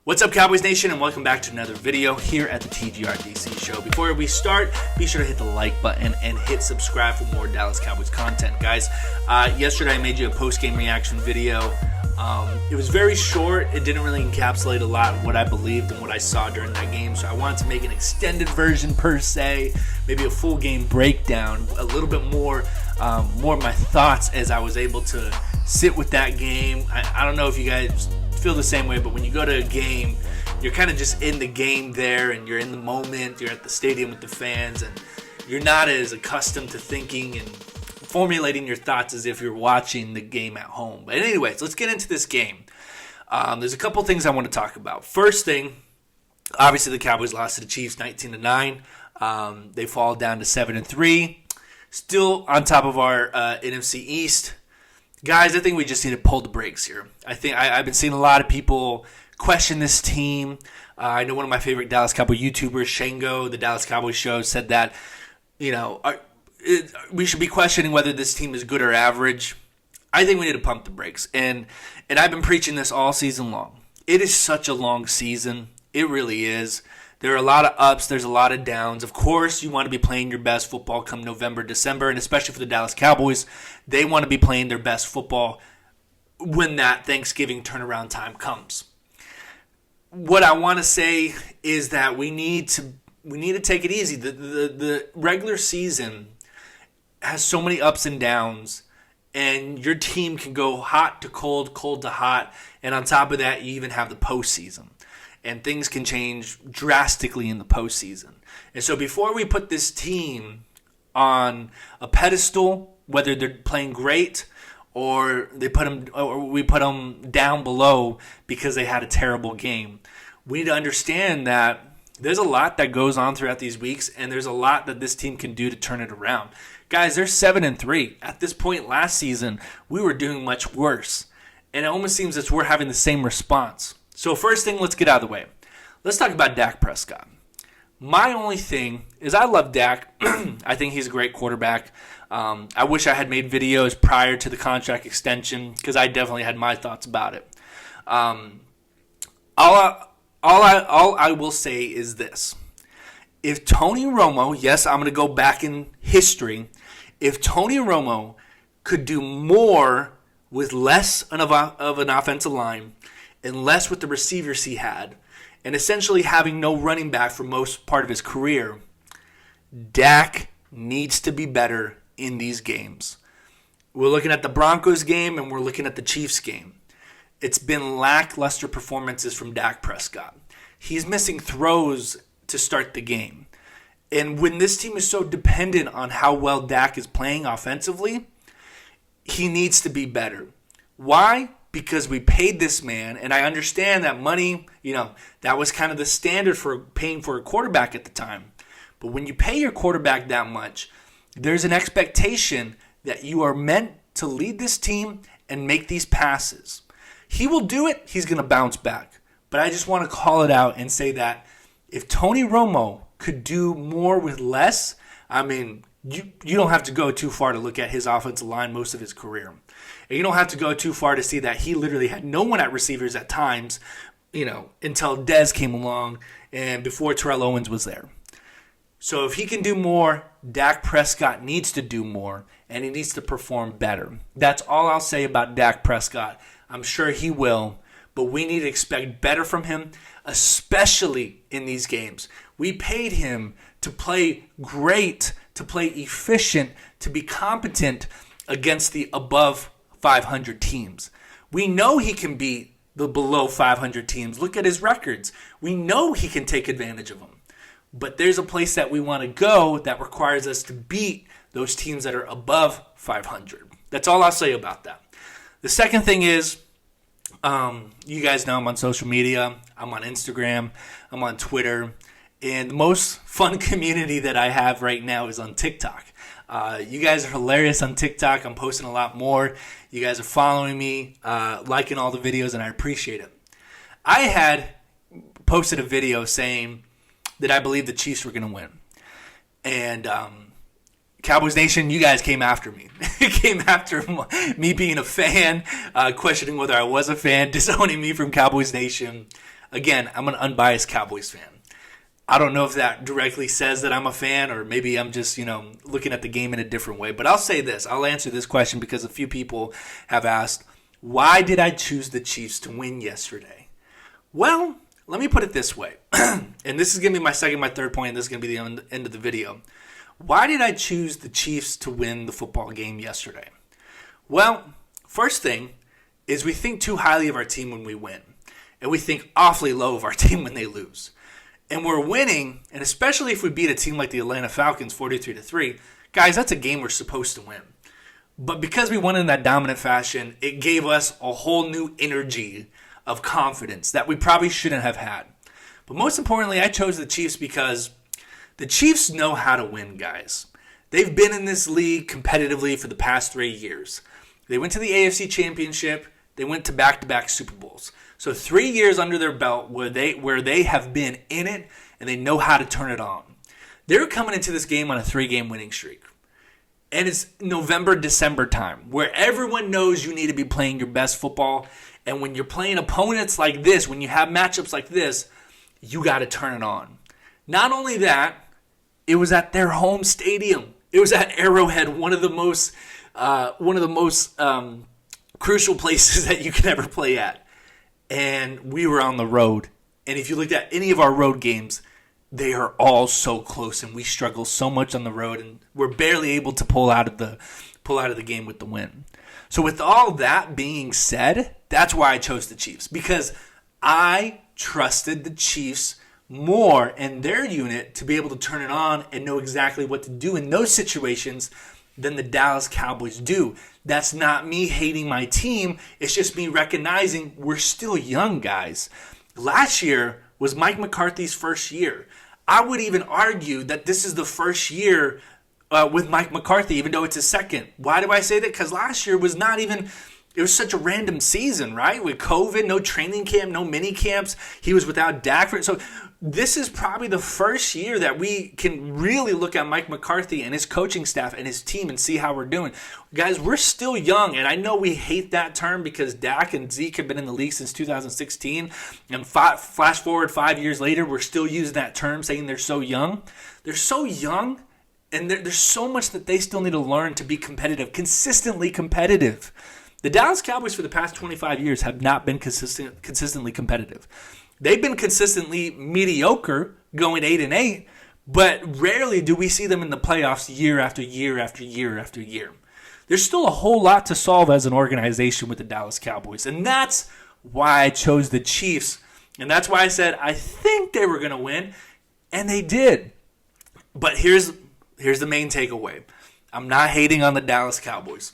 What's up, Cowboys Nation, and welcome back to another video here at the TGRDC show. Before we start, be sure to hit the like button and hit subscribe for more Dallas Cowboys content, guys. Yesterday I made you a post-game reaction video. It was very short. It didn't really encapsulate a lot of what I believed and what I saw during that game, so I wanted to make an extended version per se, maybe a full game breakdown, a little bit more of my thoughts as I was able to sit with that game. I don't know if you guys feel the same way, but when you go to a game, you're kind of just in the game there, and you're in the moment. You're at the stadium with the fans, and you're not as accustomed to thinking and formulating your thoughts as if you're watching the game at home. But anyways, let's get into this game. There's a couple things I want to talk about. First thing, obviously the Cowboys lost to the Chiefs 19-9. They fall down to 7-3. Still on top of our NFC East. Guys, I think we just need to pull the brakes here. I've been seeing a lot of people question this team. I know one of my favorite Dallas Cowboy YouTubers, Shango, the Dallas Cowboys Show, said that, we should be questioning whether this team is good or average. I think we need to pump the brakes. And I've been preaching this all season long. It is such a long season. It really is. There are a lot of ups. There's a lot of downs. Of course, you want to be playing your best football come November, December, and especially for the Dallas Cowboys, they want to be playing their best football when that Thanksgiving turnaround time comes. What I want to say is that we need to take it easy. The regular season has so many ups and downs, and your team can go hot to cold, cold to hot, and on top of that, you even have the postseason. And things can change drastically in the postseason. And so before we put this team on a pedestal, whether they're playing great or we put them down below because they had a terrible game, we need to understand that there's a lot that goes on throughout these weeks, and there's a lot that this team can do to turn it around. Guys, they're 7-3. At this point last season, we were doing much worse. And it almost seems as we're having the same response. So first thing, let's get out of the way. Let's talk about Dak Prescott. My only thing is I love Dak. I think he's a great quarterback. I wish I had made videos prior to the contract extension because I definitely had my thoughts about it. All I will say is this. If Tony Romo, yes, I'm going to go back in history. If Tony Romo could do more with less of an offensive line and less with the receivers he had, and essentially having no running back for most part of his career, Dak needs to be better in these games. We're looking at the Broncos game and we're looking at the Chiefs game. It's been lackluster performances from Dak Prescott. He's missing throws to start the game. And when this team is so dependent on how well Dak is playing offensively, he needs to be better. Why? Because we paid this man, and I understand that money, that was kind of the standard for paying for a quarterback at the time. But when you pay your quarterback that much, there's an expectation that you are meant to lead this team and make these passes. He will do it. He's going to bounce back. But I just want to call it out and say that if Tony Romo could do more with less, you don't have to go too far to look at his offensive line most of his career. And you don't have to go too far to see that he literally had no one at receivers at times, until Dez came along and before Terrell Owens was there. So if he can do more, Dak Prescott needs to do more, and he needs to perform better. That's all I'll say about Dak Prescott. I'm sure he will, but we need to expect better from him, especially in these games. We paid him to play great, to play efficient, to be competent against the above 500 teams. We know he can beat the below 500 teams. Look at his records. We know he can take advantage of them. But there's a place that we want to go that requires us to beat those teams that are above 500. That's all I'll say about that. The second thing is, you guys know I'm on social media. I'm on Instagram. I'm on Twitter. And the most fun community that I have right now is on TikTok. You guys are hilarious on TikTok. I'm posting a lot more. You guys are following me, liking all the videos, and I appreciate it. I had posted a video saying that I believe the Chiefs were going to win. And Cowboys Nation, you guys came after me. Came after me being a fan, questioning whether I was a fan, disowning me from Cowboys Nation. Again, I'm an unbiased Cowboys fan. I don't know if that directly says that I'm a fan, or maybe I'm just, looking at the game in a different way. But I'll say this. I'll answer this question because a few people have asked, why did I choose the Chiefs to win yesterday? Well, let me put it this way. And this is going to be my second, my third point, and this is going to be the end of the video. Why did I choose the Chiefs to win the football game yesterday? Well, first thing is we think too highly of our team when we win. And we think awfully low of our team when they lose. And we're winning, and especially if we beat a team like the Atlanta Falcons 43-3, guys, that's a game we're supposed to win. But because we won in that dominant fashion, it gave us a whole new energy of confidence that we probably shouldn't have had. But most importantly, I chose the Chiefs because the Chiefs know how to win, guys. They've been in this league competitively for the past 3 years. They went to the AFC Championship. They went to back-to-back Super Bowls. So 3 years under their belt where they have been in it and they know how to turn it on. They're coming into this game on a 3-game winning streak. And it's November, December time where everyone knows you need to be playing your best football. And when you're playing opponents like this, when you have matchups like this, you got to turn it on. Not only that, it was at their home stadium. It was at Arrowhead, one of the most crucial places that you can ever play at. And we were on the road. And if you looked at any of our road games, they are all so close, and we struggle so much on the road, and we're barely able to pull out of the game with the win. So with all that being said, that's why I chose the Chiefs, because I trusted the Chiefs more in their unit to be able to turn it on and know exactly what to do in those situations than the Dallas Cowboys do. That's not me hating my team. It's just me recognizing we're still young, guys. Last year was Mike McCarthy's first year. I would even argue that this is the first year with Mike McCarthy, even though it's his second. Why do I say that? Because last year was not even... It was such a random season, right? With COVID, no training camp, no mini camps. He was without Dak. So this is probably the first year that we can really look at Mike McCarthy and his coaching staff and his team and see how we're doing. Guys, we're still young, and I know we hate that term because Dak and Zeke have been in the league since 2016. And flash forward 5 years later, we're still using that term, saying they're so young. They're so young, and there's so much that they still need to learn to be competitive, consistently competitive. The Dallas Cowboys for the past 25 years have not been consistently competitive. They've been consistently mediocre, going 8-8, but rarely do we see them in the playoffs year after year after year after year. There's still a whole lot to solve as an organization with the Dallas Cowboys, and that's why I chose the Chiefs, and that's why I said I think they were going to win, and they did. But here's the main takeaway. I'm not hating on the Dallas Cowboys.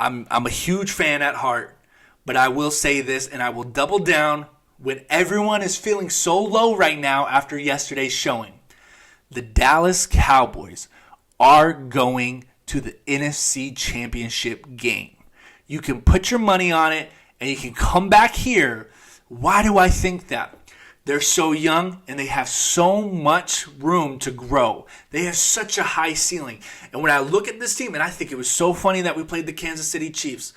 I'm a huge fan at heart, but I will say this, and I will double down when everyone is feeling so low right now after yesterday's showing. The Dallas Cowboys are going to the NFC Championship game. You can put your money on it, and you can come back here. Why do I think that? They're so young, and they have so much room to grow. They have such a high ceiling. And when I look at this team, and I think it was so funny that we played the Kansas City Chiefs.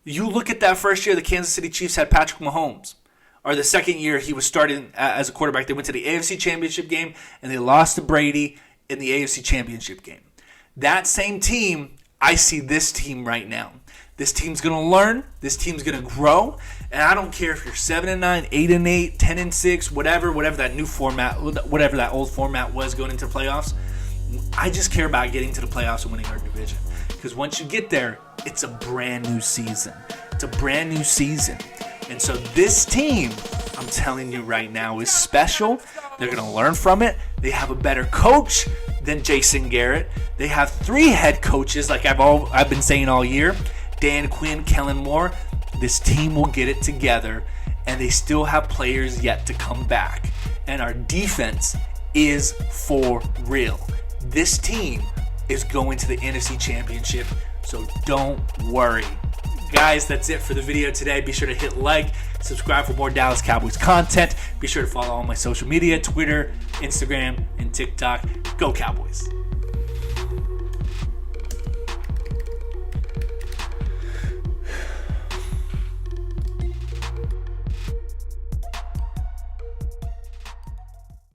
You look at that first year, the Kansas City Chiefs had Patrick Mahomes. Or the second year he was starting as a quarterback. They went to the AFC Championship game, and they lost to Brady in the AFC Championship game. That same team, I see this team right now. This team's going to learn. This team's going to grow. And I don't care if you're 7-9, 8-8, 10-6, whatever that new format, whatever that old format was going into playoffs. I just care about getting to the playoffs and winning our division. Because once you get there, it's a brand new season. It's a brand new season. And so this team, I'm telling you right now, is special. They're going to learn from it. They have a better coach than Jason Garrett. They have 3 head coaches, like I've been saying all year. Dan Quinn, Kellen Moore. This team will get it together, and they still have players yet to come back. And our defense is for real. This team is going to the NFC Championship, so don't worry. Guys, that's it for the video today. Be sure to hit like, subscribe for more Dallas Cowboys content. Be sure to follow all my social media, Twitter, Instagram, and TikTok. Go Cowboys.